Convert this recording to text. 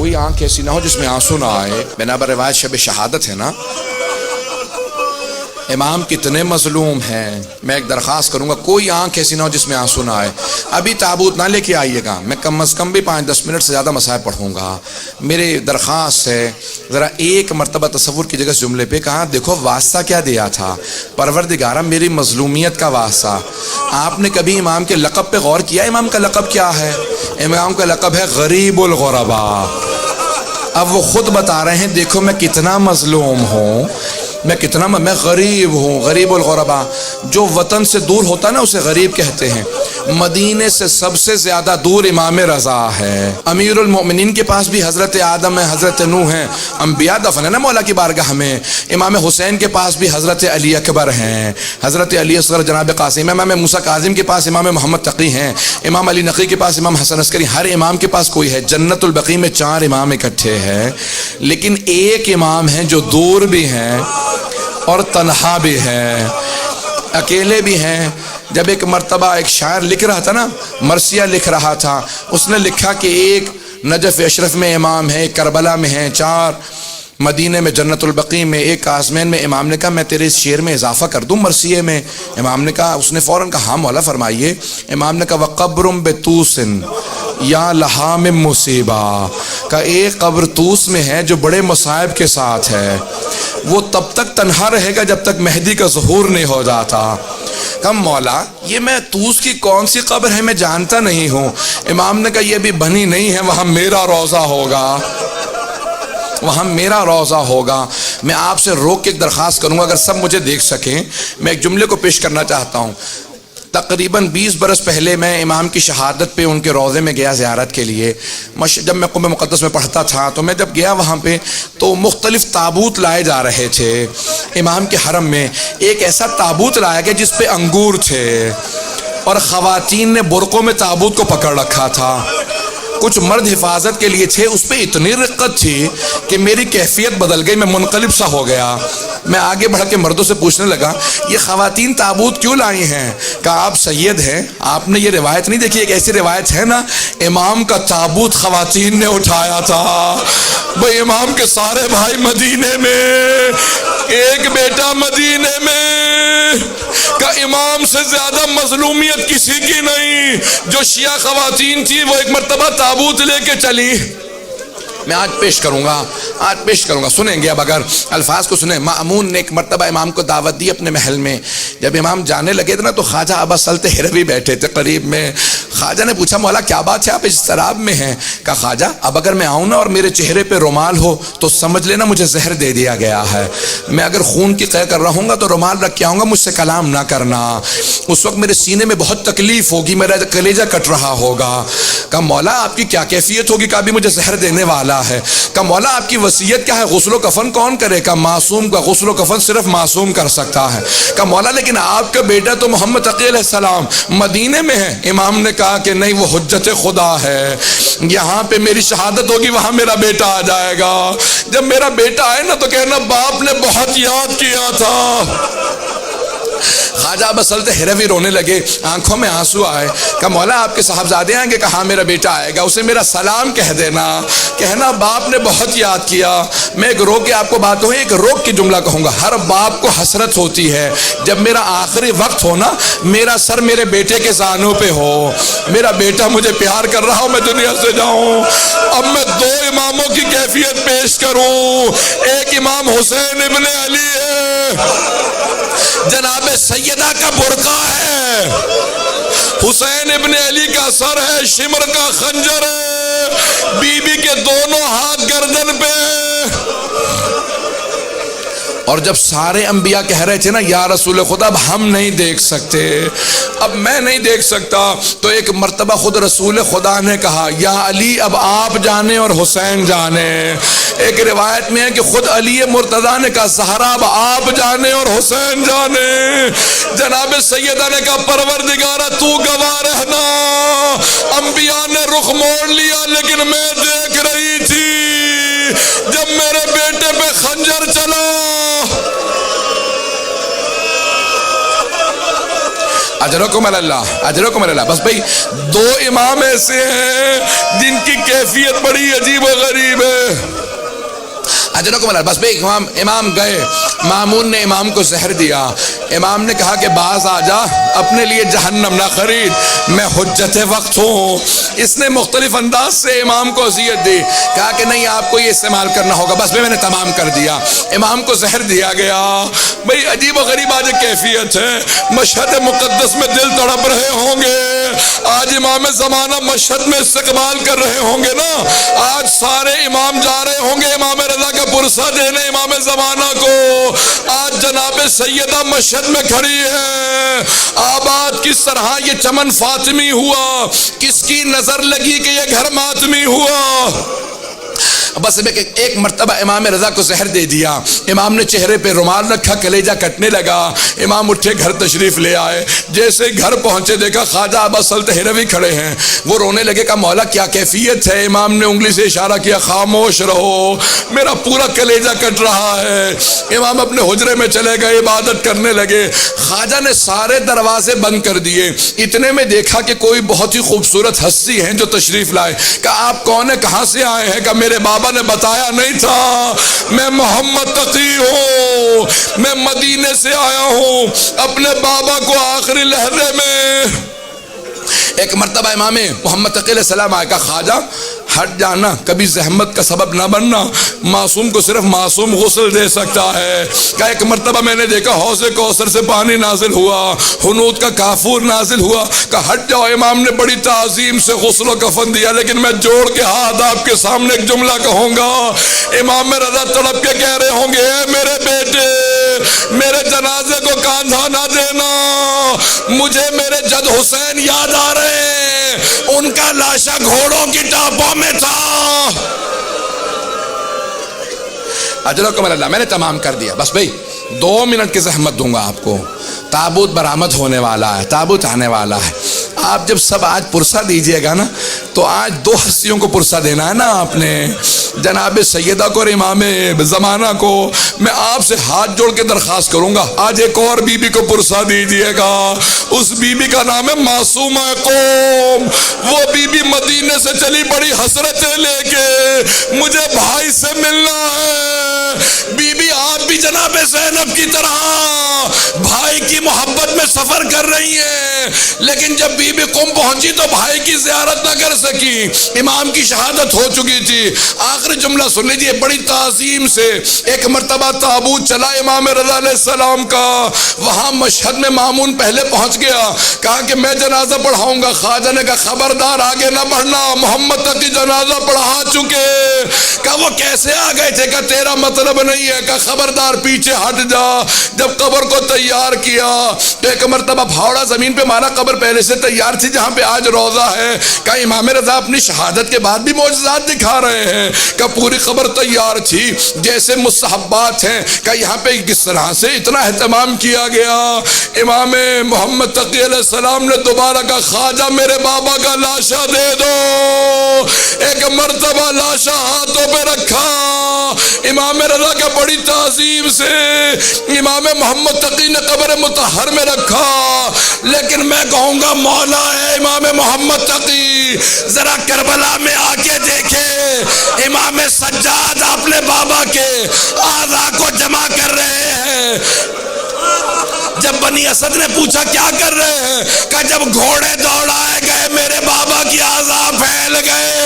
کوئی آنکھ ایسی نہ ہو جس میں آنسو نہ آئے. بنابر روایت شب شہادت ہے نا, امام کتنے مظلوم ہیں. میں ایک درخواست کروں گا, کوئی آنکھ ایسی نہ ہو جس میں آنسو نہ آئے. ابھی تابوت نہ لے کے آئیے گا, میں کم از کم بھی 5-10 منٹ سے زیادہ مصائب پڑھوں گا. میری درخواست ہے ذرا ایک مرتبہ تصور کی جگہ اس جملے پہ کہا, دیکھو واسطہ کیا دیا تھا, پروردگارہ میری مظلومیت کا واسطہ. آپ نے کبھی امام کے لقب پہ غور کیا؟ امام کا لقب کیا ہے؟ امام کا لقب ہے غریب الغرباء. اب وہ خود بتا رہے ہیں دیکھو میں کتنا مظلوم ہوں, میں غریب ہوں. غریب الغرباء, جو وطن سے دور ہوتا نا اسے غریب کہتے ہیں. مدینے سے سب سے زیادہ دور امام رضا ہے. امیر المؤمنین کے پاس بھی حضرت آدم ہے, حضرت نوح ہیں, انبیاء دفن ہے نا مولا کی بارگاہ میں. امام حسین کے پاس بھی حضرت علی اکبر ہیں, حضرت علی اصغر جناب قاسم. امام موسیٰ کاظم کے پاس امام محمد تقی ہیں, امام علی نقی کے پاس امام حسن عسکری. ہر امام کے پاس کوئی ہے. جنت البقیع میں 4 امام اکٹھے ہیں, لیکن ایک امام ہے جو دور بھی ہیں اور تنہا بھی ہیں, اکیلے بھی ہیں. جب ایک مرتبہ ایک شاعر لکھ رہا تھا نا, مرثیہ لکھ رہا تھا, اس نے لکھا کہ ایک نجف اشرف میں امام ہے, ایک کربلا میں ہیں, 4 مدینے میں جنت البقیع میں, ایک آزمین میں. امام نے کہا میں تیرے اس شعر میں اضافہ کر دوں مرثیے میں. امام نے کہا, اس نے فوراً کہا ہاں مولا فرمائیے. امام نے کہا وقبر بطوس یا لہا من مصیبہ, کا ایک قبر طوس میں ہے جو بڑے مصائب کے ساتھ ہے, وہ تب تک تنہا رہے گا جب تک مہدی کا ظہور نہیں ہو جاتا. کم مولا یہ میں طوس کی کون سی قبر ہے میں جانتا نہیں ہوں. امام نے کہا یہ بھی بنی نہیں ہے, وہاں میرا روضہ ہوگا, وہاں میرا روضہ ہوگا. میں آپ سے روک کے ایک درخواست کروں گا, اگر سب مجھے دیکھ سکیں, میں ایک جملے کو پیش کرنا چاہتا ہوں. تقریباً 20 برس پہلے میں امام کی شہادت پہ ان کے روضے میں گیا زیارت کے لیے. جب میں قم مقدس میں پڑھتا تھا تو میں جب گیا وہاں پہ تو مختلف تابوت لائے جا رہے تھے امام کے حرم میں. ایک ایسا تابوت لایا گیا جس پہ انگور تھے, اور خواتین نے برقعوں میں تابوت کو پکڑ رکھا تھا. کچھ مرد حفاظت کے لیے تھے. اس پہ اتنی رقت تھی کہ میری کیفیت بدل گئی, میں منقلب سا ہو گیا. میں آگے بڑھ کے مردوں سے پوچھنے لگا یہ خواتین تابوت کیوں لائی ہیں؟ کہا آپ سید ہیں, آپ نے یہ روایت نہیں دیکھی؟ ایک ایسی روایت ہے نا, امام کا تابوت خواتین نے اٹھایا تھا. بھائی امام کے سارے بھائی مدینے میں, ایک بیٹا مدینے میں, کہ امام سے زیادہ مظلومیت کسی کی نہیں. جو شیعہ خواتین تھی وہ ایک مرتبہ تابوت لے کے چلی. میں آج پیش کروں گا, سنیں گے اب اگر الفاظ کو سنیں. مأمون نے ایک مرتبہ امام کو دعوت دی اپنے محل میں. جب امام جانے لگے تھے نا تو خواجہ ابا سلط ہروی بیٹھے تھے قریب میں. خواجہ نے پوچھا مولا کیا بات ہے آپ اس شراب میں ہیں؟ کہا خواجہ اب اگر میں آؤں نا اور میرے چہرے پہ رومال ہو تو سمجھ لینا مجھے زہر دے دیا گیا ہے. میں اگر خون کی قے کر رہا ہوں گا تو رومال رکھ کے آؤں گا, مجھ سے کلام نہ کرنا. اس وقت میرے سینے میں بہت تکلیف ہوگی, میرا کلیجہ کٹ رہا ہوگا. کہا مولا آپ کی کیا کیفیت ہوگی؟ کہا بھی مجھے زہر دینے والا ہے. کہ مولا آپ کی وصیت کیا ہے؟ غسل و کفن کون کرے؟ کہ معصوم کا غسل و کفن صرف معصوم کر سکتا ہے. کہ مولا لیکن آپ کا بیٹا تو محمد تقی علیہ السلام مدینے میں ہے. امام نے کہا کہ نہیں, وہ حجت خدا ہے, یہاں پہ میری شہادت ہوگی وہاں میرا بیٹا آ جائے گا. جب میرا بیٹا آئے نا تو کہنا باپ نے بہت یاد کیا تھا. خواجہ ابا سلط ہروی رونے لگے, آنکھوں میں آنسو آئے. کہا مولا آپ کے صاحبزادے آئیں گے؟ کہا میرا بیٹا آئے گا, اسے میرا سلام کہہ دینا, کہنا باپ نے بہت یاد کیا. میں ایک روک کے آپ کو بات ایک روک کے جملہ کہوں گا. ہر باپ کو حسرت ہوتی ہے جب میرا آخری وقت ہو نا, میرا سر میرے بیٹے کے زانوں پہ ہو, میرا بیٹا مجھے پیار کر رہا ہو, میں دنیا سے جاؤں. اب میں 2 اماموں کی کیفیت پیش کروں. ایک امام حسین ابن علی ہے, جناب سیدہ کا برقع ہے, حسین ابن علی کا سر ہے, شمر کا خنجر ہے, بی بی کے دونوں ہاتھ گردن پہ. اور جب سارے انبیاء کہہ رہے تھے نا یا رسول خدا اب ہم نہیں دیکھ سکتے, اب میں نہیں دیکھ سکتا, تو ایک مرتبہ خود رسول خدا نے کہا یا علی اب آپ جانے اور حسین جانے. ایک روایت میں ہے کہ خود علی مرتضیٰ نے کہا زہرا اب آپ جانے اور حسین جانے. جناب سیدہ نے کہا پروردگارہ تو گواہ رہنا, انبیاء نے رخ موڑ لیا لیکن میں دیکھ رہی تھی جب میرے بیٹے پہ خنجر چلا. اجرکم اللہ، اجرکم اللہ۔ بس بھئی دو امام ایسے ہیں جن کی کیفیت بڑی عجیب و غریب ہے۔ اجرکم اللہ۔ بس بھئی امام گئے، مامون نے امام کو زہر دیا، امام نے کہا کہ باز آ جا، اپنے لیے جہنم نہ خرید، میں حجت وقت ہوں۔ اس نے مختلف انداز سے امام کو اذیت دی، کہا کہ نہیں آپ کو یہ استعمال کرنا ہوگا۔ بس میں نے تمام کر دیا، امام کو زہر دیا گیا۔ بھئی عجیب و غریب آج کیفیت ہے، مشہد مقدس میں دل تڑپ رہے ہوں گے، آج امام زمانہ مشہد میں استقبال کر رہے ہوں گے نا، آج سارے امام جا رہے ہوں گے امام رضا کا پرسہ دینے امام زمانہ کو، آج جناب سیدہ مشہد میں کھڑی ہے۔ آباد کس طرح یہ چمن فاطمی ہوا، کس کی نظر لگی کہ یہ گھر ماتمی ہوا۔ بس ایک مرتبہ امام رضا کو زہر دے دیا، امام نے چہرے پہ رومال رکھا، کلیجہ کٹنے لگا، امام اٹھے گھر تشریف لے آئے، جیسے گھر پہنچے دیکھا خواجہ ابا سلط ہروی کھڑے ہیں، وہ رونے لگے، کہا مولا کیا کیفیت ہے؟ امام نے انگلی سے اشارہ کیا، خاموش رہو، میرا پورا کلیجہ کٹ رہا ہے۔ امام اپنے حجرے میں چلے گئے، عبادت کرنے لگے، خواجہ نے سارے دروازے بند کر دیے، اتنے میں دیکھا کہ کوئی بہت ہی خوبصورت ہستی ہیں جو تشریف لائے، کہا آپ کون ہیں، کہاں سے آئے ہیں؟ کہا میرے بابا نے بتایا نہیں تھا، میں محمد تقی ہوں، میں مدینے سے آیا ہوں اپنے بابا کو آخری لحظے میں۔ ایک مرتبہ امام محمد تقی علیہ السلام آئے، کہا خواجہ ہٹ جانا، کبھی زحمت کا سبب نہ بننا، معصوم کو صرف معصوم غسل دے سکتا ہے۔ کہا ایک مرتبہ میں نے دیکھا حوض کوثر سے پانی نازل ہوا، حنوط کا کافور نازل ہوا، کہا ہٹ جاؤ، امام نے بڑی تعظیم سے غسل و کفن دیا، لیکن میں جوڑ کے ہاتھ آپ کے سامنے ایک جملہ کہوں گا، امام رضا تڑپ کے کہہ رہے ہوں گے، اے میرے بیٹے میرے جنازے کو کاندھا نہ دینا، مجھے میرے جد حسین یاد آ رہے ہیں، ان کا لاشا گھوڑوں کی ٹاپوں میں تھا۔ اجرکم اللہ، میں نے تمام کر دیا۔ بس بھئی 2 منٹ کی زحمت دوں گا آپ کو، تابوت برآمد ہونے والا ہے، تابوت آنے والا ہے، آپ جب سب آج پرسہ دیجئے گا نا تو آج 2 ہستیوں کو پرسہ دینا ہے نا آپ نے، جناب سیدہ کو اور امام زمانہ کو۔ میں آپ سے ہاتھ جوڑ کے درخواست کروں گا آج ایک اور بی بی کو پرسہ دیجئے گا، اس بی بی کا نام ہے معصومہ قوم، وہ بی بی مدینے سے چلی بڑی حسرتیں لے کے، مجھے بھائی سے ملنا ہے۔ بی بی آپ بھی جناب زینب کی طرح بھائی کی محبت میں سفر کر رہی ہیں، لیکن جب بی بی قم پہنچی تو بھائی کی زیارت نہ کر سکی، امام کی شہادت ہو چکی تھی۔ آخری جملہ سن لیجئے بڑی تعظیم سے، ایک مرتبہ تابوت چلا امام رضا علیہ السلام کا، وہاں مشہد میں مامون پہلے پہنچ گیا، کہا کہ میں جنازہ پڑھاؤں گا، خواجہ نے کہا خبردار آگے نہ بڑھنا، محمد تقی جنازہ پڑھا چکے۔ کہا وہ کیسے آ گئے تھے؟ کہا تیرا مطلب نہیں ہے، کہا خبردار پیچھے ہٹ جا۔ جب قبر کو تیار کیا تو ایک مرتبہ پھاوڑا زمین پہ مارا، قبر پہلے سے تیار تھی جہاں پہ آج روضہ ہے۔ کہا امام رضا اپنی شہادت کے بعد بھی معجزات دکھا رہے ہیں، کہ پوری قبر تیار تھی جیسے مستحبات ہیں، کہ یہاں پہ کس طرح سے اتنا اہتمام کیا گیا۔ امام محمد تقی علیہ السلام نے دوبارہ کہا خواجہ میرے بابا کا لاشا دے دو، ایک مرتبہ لاشا ہاتھوں پہ رکھا، امام رضا کا بڑی تعظیم سے امام محمد تقی نے قبر مطہر میں رکھا۔ لیکن میں کہوں گا مولا ہے امام محمد تقی، ذرا کربلا میں آ کے دیکھے امام سجاد اپنے بابا کے اعضاء کو جمع کر رہے ہیں۔ جب بنی اسد نے پوچھا کیا کر رہے ہیں، کہا جب گھوڑے دوڑائے گئے میرے بابا کی اعضاء پھیل گئے۔